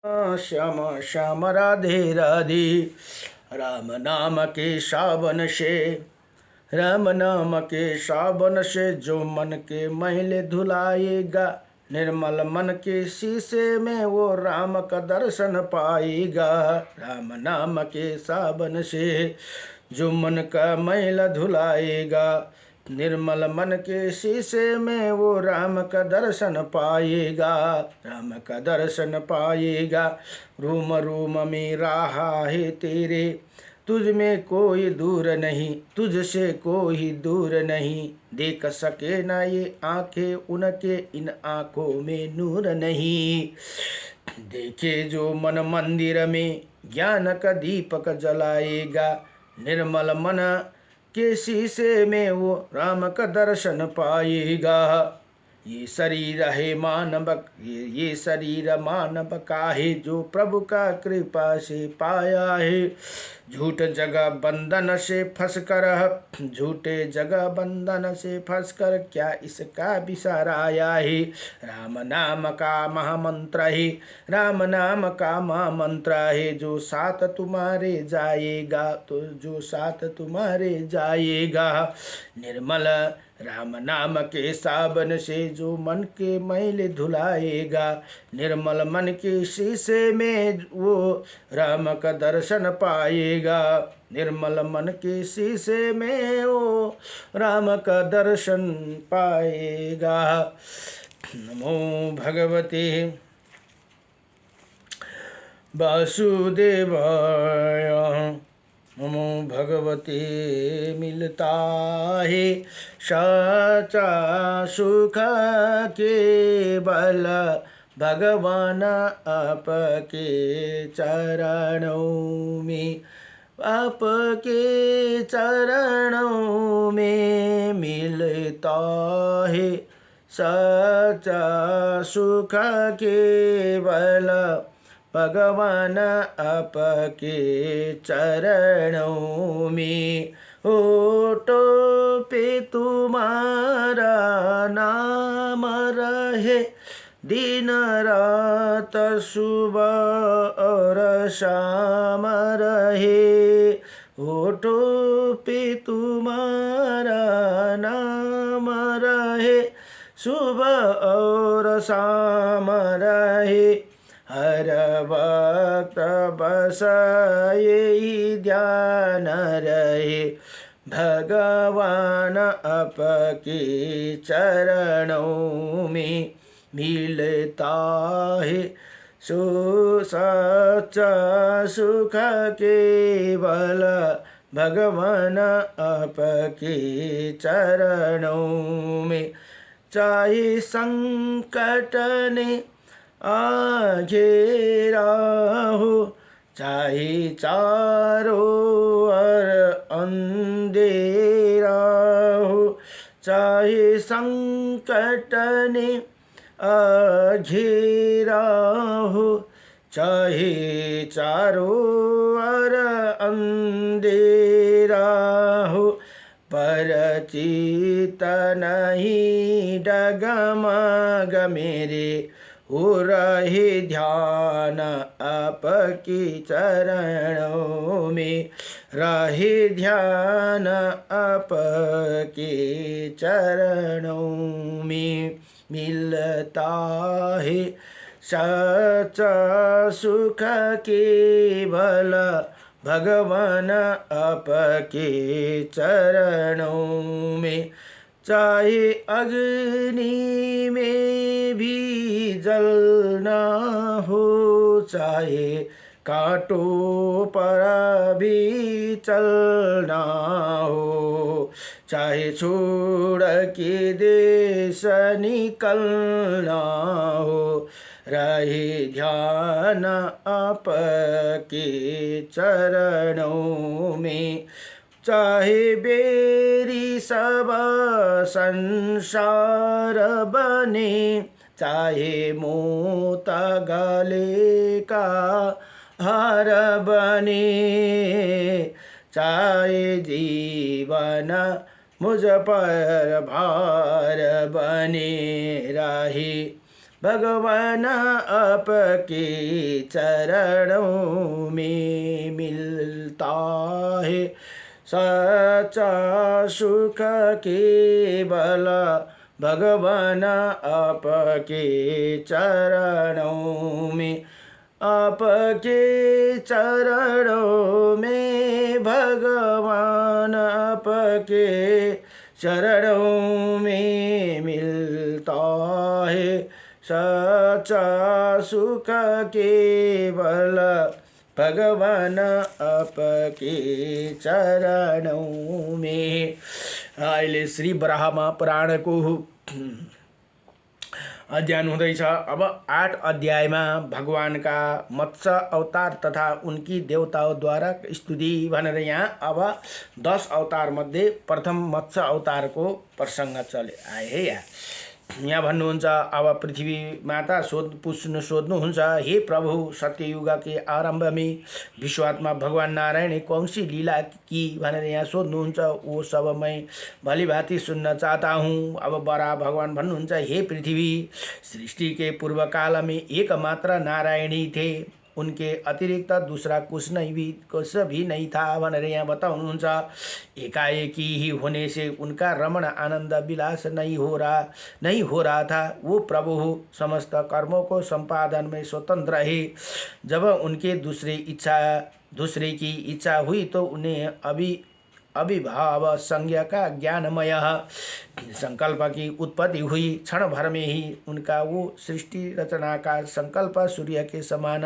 श्याम श्याम राधे राधे। राम नाम के सावन से, राम नाम के सावन से जो मन के मैले धुलाएगा, निर्मल मन के शीशे में वो राम का दर्शन पाएगा। राम नाम के सावन से जो मन का मैला धुलाएगा, निर्मल मन के शीशे में वो राम का दर्शन पाएगा। राम का दर्शन पाएगा। रूम रूम में रहा है तेरे, तुझ में कोई दूर नहीं, तुझसे कोई दूर नहीं। देख सके ना ये आंखें उनके, इन आंखों में नूर नहीं। देखे जो मन मंदिर में ज्ञान का दीपक जलाएगा, निर्मल मन के शीशे में वो राम का दर्शन पाएगा। ये शरीर है मानव, ये शरीर मानव का है, जो प्रभु का कृपा से पाया है। झूठ जगह बंधन से फंसकर, झूठे जगह बंधन से फंसकर क्या इसका विचार आया है। राम नाम का महामंत्र है, राम नाम का महामंत्र है, जो साथ तुम्हारे जाएगा, तो जो साथ तुम्हारे जाएगा। निर्मल राम नाम के सावन से जो मन के मैले धुलाएगा, निर्मल मन के शीशे में वो राम का दर्शन पाएगा। निर्मल मन के शीशे में वो राम का दर्शन पाएगा। नमो भगवते वासुदेवाय, नमो भगवते। मिलता है सच्चा सुख केवल भगवान आपके चरणों में, आपके चरणों में मिलता है सच्चा सुख केवल भगवान आपके चरणों में। होठों पे तुम्हारा नाम रहे, दिन रात सुबह और शाम रहे। होठों पे तुम्हारा नाम रहे, सुबह और शाम रहे। हर वक्त बस यही ध्यान रहे, भगवान आपके चरणों में मिलता है सच्चा सुख केवल भगवान आपके चरणों में। चाहे संकट ने घेरा हो, चाहे चारों ओर अंधेरा हो, चाहे संकट ने घेरा हो, चाहे चारों ओर अंधेरा हो, पर चित नहीं डगमग मेरे, हो रहे ध्यान आपकी चरणों में, रहे ध्यान आपके चरणों में। मिलता है सच्चा सुख केवल भगवान आपके चरणों में। चाहे अग्नि में भी जलना हो, चाहे कांटों पर भी चलना हो, चाहे छोड़ के देश निकलना हो, रहे ध्यान आपके चरणों में। चाहे बेरी सब संसार बने, चाहे मोता गले का हार बने, चाहे जीवन मुझ पर भार बने रहे, भगवान आपके चरणों में मिलता है सच्चा सुख केवल भगवान आपके चरणों में आपके चरणों में भगवान आपके चरणों में मिलता है सच्चा सुख केवल भगवान आपके चरणों में। अहिले श्री बराहमा पुराणको अध्ययन हुँदैछ। अब 8 अध्यायमा भगवानका मत्स्य अवतार तथा उनकी देवताओं स्तुति भनेर यहाँ अब 10 अवतार मध्ये प्रथम मत्स्य अवतारको प्रसङ्ग आए है। यहाँ भन्नुहुन्छ अब पृथ्वी माता सोध्नुहुन्छ, हे प्रभु, सत्ययुग के आरंभ में विश्वात्मा भगवान नारायण ने कौन सी लीला की भनेर यहाँ सोध्नुहुन्छ। वो सब मैं भली भांति सुन्न चाहता हूँ। अब बरा भगवान भन्नुहुन्छ, हे पृथ्वी, सृष्टि के पूर्व काल में एकमात्र नारायण ही थे, उनके अतिरिक्त दूसरा कुछ भी नहीं था भनेर यहाँ बताउनुहुन्छ। एकाएकी ही होने से उनका रमण आनंद विलास नहीं हो रहा था। वो प्रभु समस्त कर्मों को संपादन में स्वतंत्र है। जब उनके दूसरे की इच्छा हुई तो उन्हें अभिभाव संज्ञा का ज्ञानमय संकल्प की उत्पत्ति हुई। क्षण भर में ही उनका वो सृष्टि रचना का संकल्प सूर्य के समान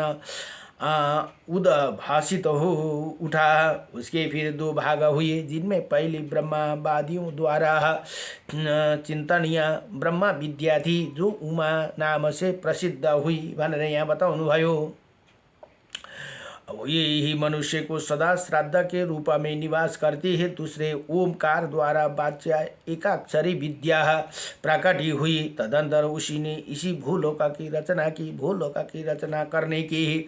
उद्भासित हो उठा। उसके फिर 2 भाग हुए, जिनमें पहली ब्रह्मावादियों द्वारा चिंतनीय ब्रह्मा विद्या थी, जो उमा नाम से प्रसिद्ध हुई भनेर यहाँ बताउनुभयो। यही मनुष्य को सदा श्राद्ध के रूप में निवास करती है। दूसरे ओमकार द्वारा वाच्या एकाक्षरी विद्या प्रकटी हुई। तदंतर उसी ने इसी भूलोका की रचना की। भूलोका की रचना करने के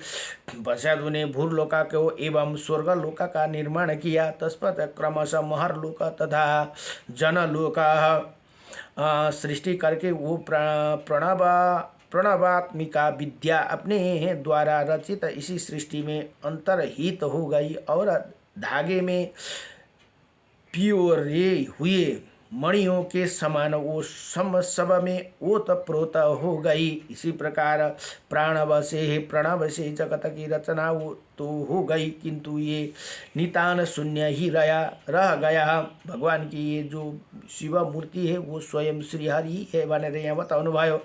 पश्चात उन्हें भूलोका को एवं स्वर्गलोका का निर्माण किया। तत्पश्चात क्रमशः महरलोक तथा जनलोका सृष्टि करके वो प्रणवात्मिका विद्या अपने द्वारा रचित इसी सृष्टि में अंतर्हित हो गई और धागे में पियोरे हुए मणियों के समान वो सब में ओतप्रोत हो गई। इसी प्रकार प्रणव से जगत की रचना तो हो गई, किंतु ये नितान शून्य ही रह गया। भगवान की ये जो शिव मूर्ति है वो स्वयं श्रीहरि है भनेर यहाँ बताउनु भयो।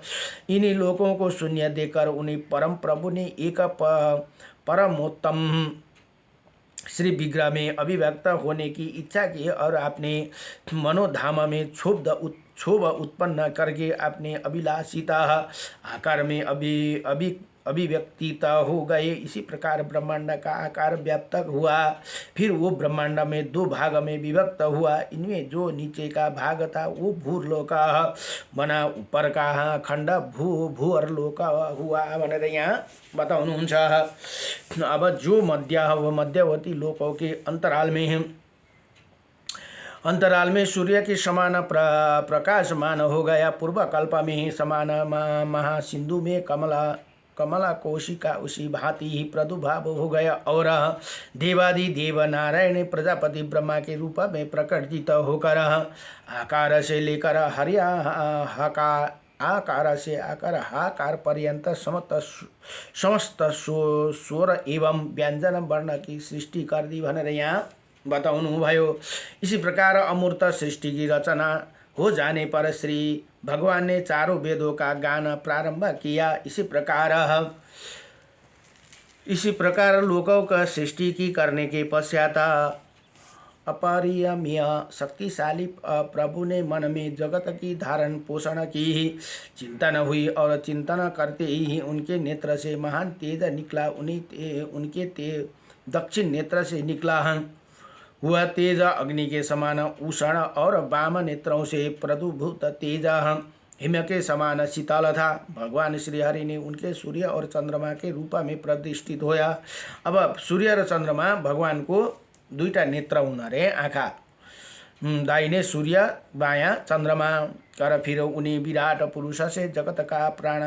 इन्हीं लोगों को शून्य देकर उन्हें परम प्रभु ने एक परमोत्तम श्री विग्रह में अभिव्यक्त होने की इच्छा की और अपने मनोधाम में क्षोभ उत्पन्न करके अपने अभिलाषिता आकार में अभिव्यक्तित हो गए। इसी प्रकार ब्रह्मांड का आकार व्याप्त हुआ। फिर वो ब्रह्मांड में 2 भाग में विभक्त हुआ। इनमें जो नीचे का भाग था वो भूरलोक बना, ऊपर का खंड भूअरलोक हुआ भनेर यहाँ बताउनुहुन्छ। अब जो मध्यवर्ती लोकों के अंतराल में सूर्य के समान प्रकाशमान हो गया। पूर्व कल्प में ही समान महासिंधु में कमला कोशिका उसी भांति ही प्रादुर्भाव हो गया और देवादि देव नारायण प्रजापति ब्रह्मा के रूप में प्रकटित होकर आकार से लेकर आकार से आकार हाकार पर्यंत समस्त स्वर एवं व्यंजन वर्ण की सृष्टि कर दी भनेर यहाँ बताउनु भयो। इसी प्रकार अमूर्त सृष्टि की रचना हो जाने पर श्री भगवान ने चारों वेदों का गान प्रारंभ किया। इसी प्रकार लोकों का सृष्टि की करने के पश्चात अपरिमेय शक्तिशाली प्रभु ने मन में जगत की धारण पोषण की चिंतन हुई और चिंतन करते ही उनके नेत्र से महान तेज निकला। उनके दक्षिण नेत्र से निकला हुआ तेज अग्नि के समान उषण और वाम नेत्रों से प्रदुभूत तेज हिम के समान शीतल था। भगवान श्रीहरि ने उनके सूर्य और चंद्रमा के रूप में प्रतिष्ठित होया। अब सूर्य और चंद्रमा भगवान को 2टा नेत्र हुना रे, आँखा, दाहिने सूर्य बायाँ चंद्रमा कर फिर उन्हीं विराट पुरुष से जगत का प्राण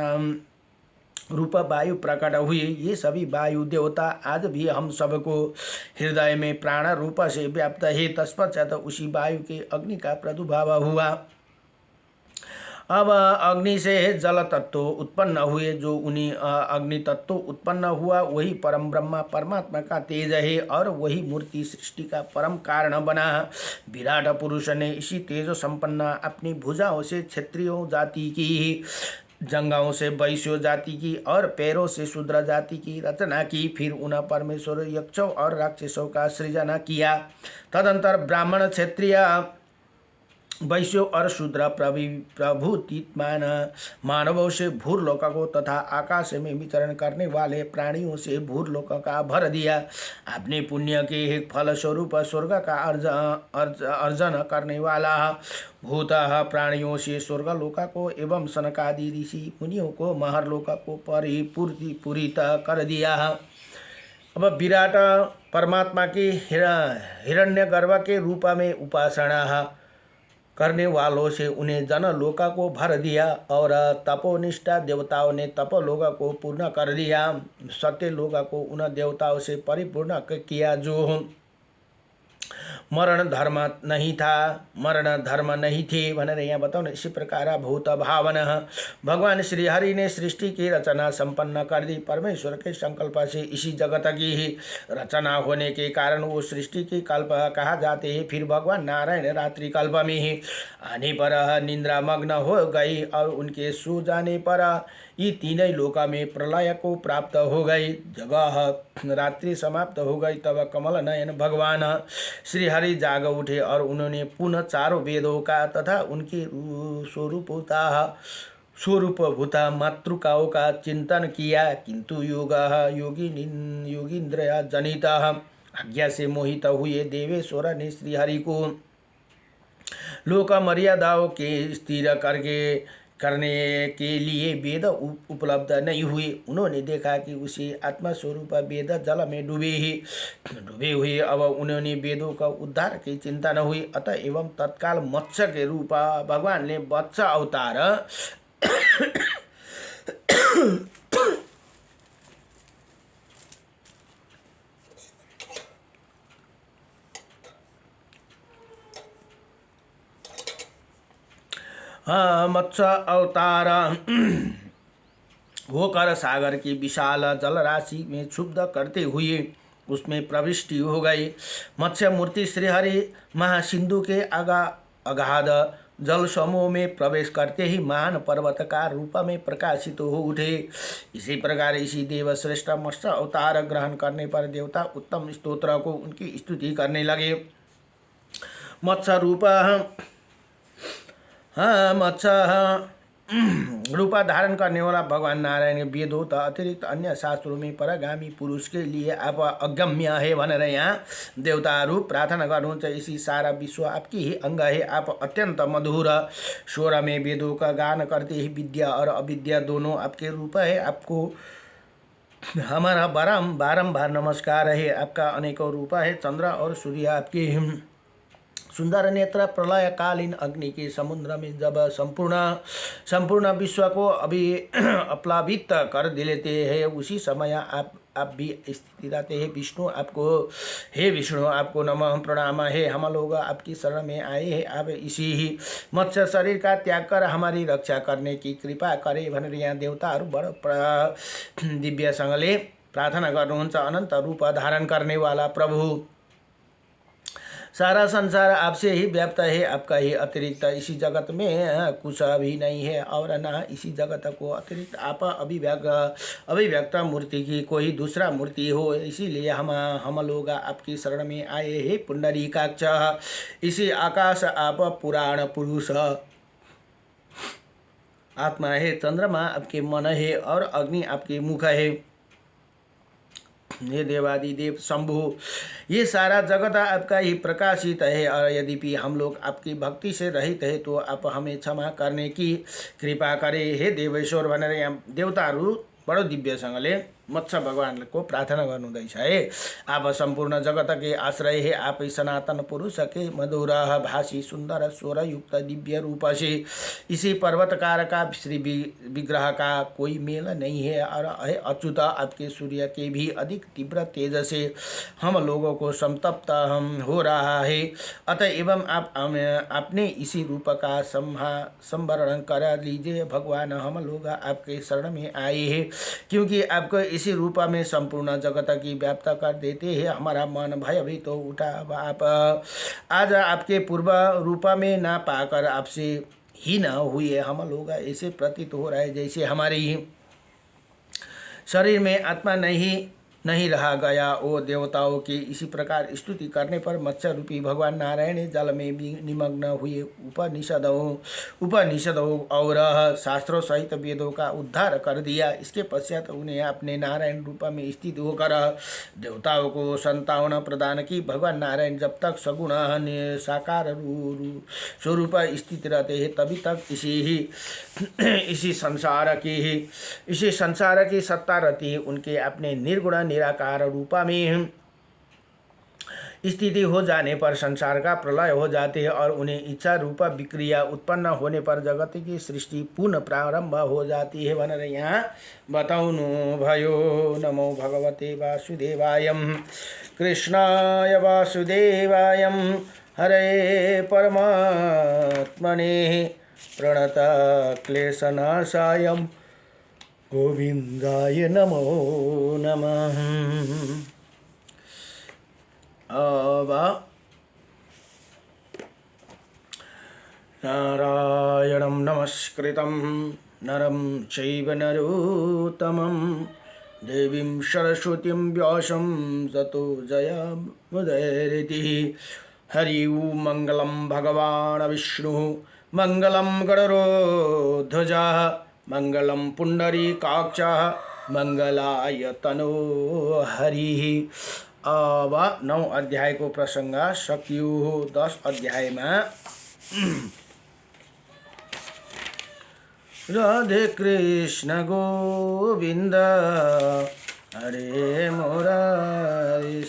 रूप वायु प्रकट हुए। ये सभी वायु देवता आज भी हम सबको हृदय में प्राण रूप से व्याप्त है। तत्पश्चात उसी वायु के अग्नि का प्रादुर्भाव हुआ। अब अग्नि से जल तत्व उत्पन्न हुए। जो उन्हीं अग्नि तत्व उत्पन्न हुआ वही परम ब्रह्मा परमात्मा का तेज है और वही मूर्ति सृष्टि का परम कारण बना। विराट पुरुष ने इसी तेज संपन्न अपनी भुजाओं से क्षत्रियों जाति की, जंगाओं से वैश्यों जाति की और पैरों से शूद्र जाति की रचना की। फिर उन परमेश्वर यक्षों और राक्षसों का सृजन किया। तदंतर ब्राह्मण, क्षत्रिय, वैश्यों और शूद्र प्रभुतीत मानवों से भूरलोक को तथा आकाश में विचरण करने वाले प्राणियों से भूरलोक का भर दिया। अपने पुण्य के एक फल स्वरूप स्वर्ग का अर्जन करने वाला भूत प्राणियों से स्वर्गलोक को एवं सनकादि ऋषि मुनियों को महरलोक को पूरित कर दिया। अब विराट परमात्मा की हिरण्यगर्भ के रूप में उपासना करने वालों से उन्हें जनलोक को भर दिया और तपोनिष्ठा देवताओं ने तपोलोक को पूर्ण कर दिया। सत्यलोक को उन देवताओं से परिपूर्ण किया जो मरण धर्म नहीं थे भनेर यहाँ बताउनु। इसी प्रकार भूत भावन भगवान श्री हरि ने सृष्टि की रचना संपन्न कर दी। परमेश्वर के संकल्प से इसी जगत की ही रचना होने के कारण वो सृष्टि की कल्प कहा जाते हैं। फिर भगवान नारायण रात्रि कल्प में ही आने पर निद्रा मग्न हो गई और उनके सो जाने पर ये तीनों लोक में प्रलय को प्राप्त हो गई। जब रात्रि समाप्त हो गई तब कमल नयन भगवान श्री हरि जाग उठे और उन्होंने पुनः चारों वेदों का तथा उनके स्वरूपभूता मातृकाओं का चिंतन किया। किंतु योगींद्र जनित आज्ञा से मोहित हुए देवेश्वर ने श्री हरि को लोक मर्यादाओं के स्थिर करने के लिए वेद उपलब्ध नहीं हुए। उन्होंने देखा कि उसी आत्मस्वरूप वेद जल में डूबे हुए। अब उन्होंने वेदों का उद्धार की चिंता न हुई। अतः एवं तत्काल मत्स्य के रूप भगवान ने वत्स अवतार मत्स्य अवतार होकर सागर की विशाल जलराशि में क्षुब्ध करते हुए उसमें प्रविष्टि हो गई। मत्स्य मूर्ति श्रीहरि महासिंधु के अगाध जल समूह में प्रवेश करते ही महान पर्वत का रूप में प्रकाशित हो उठे। इसी प्रकार इसी देव श्रेष्ठ मत्स्य अवतार ग्रहण करने पर देवता उत्तम स्तोत्र को उनकी स्तुति करने लगे। मत्स्य रूपा धारण करने वाला भगवान नारायण वेदों तथा अतिरिक्त अन्य शास्त्रों में परगामी पुरुष के लिए आप अगम्य है भनेर यहाँ देवताहरू प्रार्थना गर्नुहुन्छ। इसी सारा विश्व आपकी ही अंग है। आप अत्यंत मधुर स्वर में वेदों का गान करते ही विद्या और अविद्या दोनों आपके रूप है। आपको हमारा बारंबार नमस्कार है। आपका अनेकों रूप है। चंद्र और सूर्य आपके सुंदर नेत्र प्रलयकालीन अग्नि के समुद्र में जब संपूर्ण विश्व को अभी अप्लावित कर देते हैं उसी समय आप भी स्थिति रहते हैं। विष्णु आपको नमः प्रणाम है। हम लोग आपकी शरण में आए हैं। आप इसी ही मत्स्य शरीर का त्याग कर हमारी रक्षा करने की कृपा करें भनेर यहाँ देवताहरू बडो दिव्यसँगले प्रार्थना गर्नुहुन्छ। अनंत रूप धारण करने वाला प्रभु, सारा संसार आपसे ही व्याप्त है। आपका ही अतिरिक्त इसी जगत में कुछ भी नहीं है और न इसी जगत को अतिरिक्त आप अभिव्यक्त मूर्ति की कोई दूसरा मूर्ति हो। इसीलिए हम लोग आपकी शरण में आए हैं। पुंडरीकाक्ष, इसी आकाश आप पुराण पुरुष आत्मा है। चंद्रमा आपके मन है और अग्नि आपके मुख है। ये देवादिदेव शंभु, ये सारा जगत आपका ही प्रकाशित है। और यद्यपि हम लोग आपकी भक्ति से रहित है तो आप हमें क्षमा करने की कृपा करें हे देवेश्वर भनेर यहाँ देवताहरू बडो दिव्यसँगले मत्स्य भगवानको प्रार्थना गर्नुहुँदैछ है। आप सम्पूर्ण जगत के आश्रय है, आप सनातन पुरुष के मधुर भाषी सुंदर स्वर युक्त दिव्य रूप से इसी पर्वतकार का श्री विग्रह का कोई मेल नहीं है। और है अच्युत, आपके सूर्य के भी अधिक तीव्र तेज से हम लोगों को संतप्त हो रहा है। अतः एवं आप अपने इसी रूप का संवरण कर लीजिए भगवान। हम लोग आपके शरण में आए हैं, क्योंकि आपको इसी रूप में संपूर्ण जगत की व्याप्त कर देते हैं। हमारा मन भयभीत तो उठा। अब आप आज आपके पूर्व रूप में ना पाकर आपसे ही न हुए। हम लोग ऐसे प्रतीत हो रहा है जैसे हमारे ही शरीर में आत्मा नहीं रहा गया। वो देवताओं की इसी प्रकार स्तुति करने पर मत्स्य रूपी भगवान नारायण जल में भी निमग्न हुए। उपनिषदों और शास्त्रों सहित वेदों का उद्धार कर दिया। इसके पश्चात उन्हें अपने नारायण रूप में स्थित होकर देवताओं को संतावना प्रदान की। भगवान नारायण जब तक सगुण साकार स्वरूप स्थित रहते हैं तभी तक इसी संसार की सत्ता रहती है। उनके अपने निर्गुण निराकार रूपा में स्थिति हो जाने पर संसार का प्रलय हो जाते हैं और उन्हें इच्छा रूपा विक्रिया उत्पन्न होने पर जगत की सृष्टि पुनः प्रारंभ हो जाती है। भनेर यहाँ बताउनु भयो। नमो भगवते वासुदेवाय कृष्णाय वासुदेवाय हरे परमात्मने प्रणत क्लेशनाशाय गोविंदाय नमो नमः। अब नारायणं नमस्कृतं नरं चैव नरोत्तमं देवीं सरस्वतीं व्यासं ततो जयमुदीरयेत्। हरि ओं। मंगलं भगवान् विष्णुः मंगलं गरुड़ध्वजः मंगलं पुंडरीकाक्षः मंगलाय तनो हरिः। अब 9 अध्याय को प्रसंग सकियो। 10 अध्याय में राधे कृष्ण गोविंद हरे मुरारी।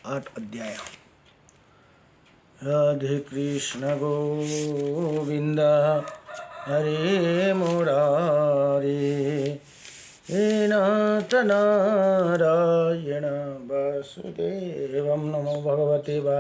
8 अध्याय। राधे कृष्ण गोविंद हरे मुरारी। हे नाथ नारायण वासुदेवं। नमो भगवते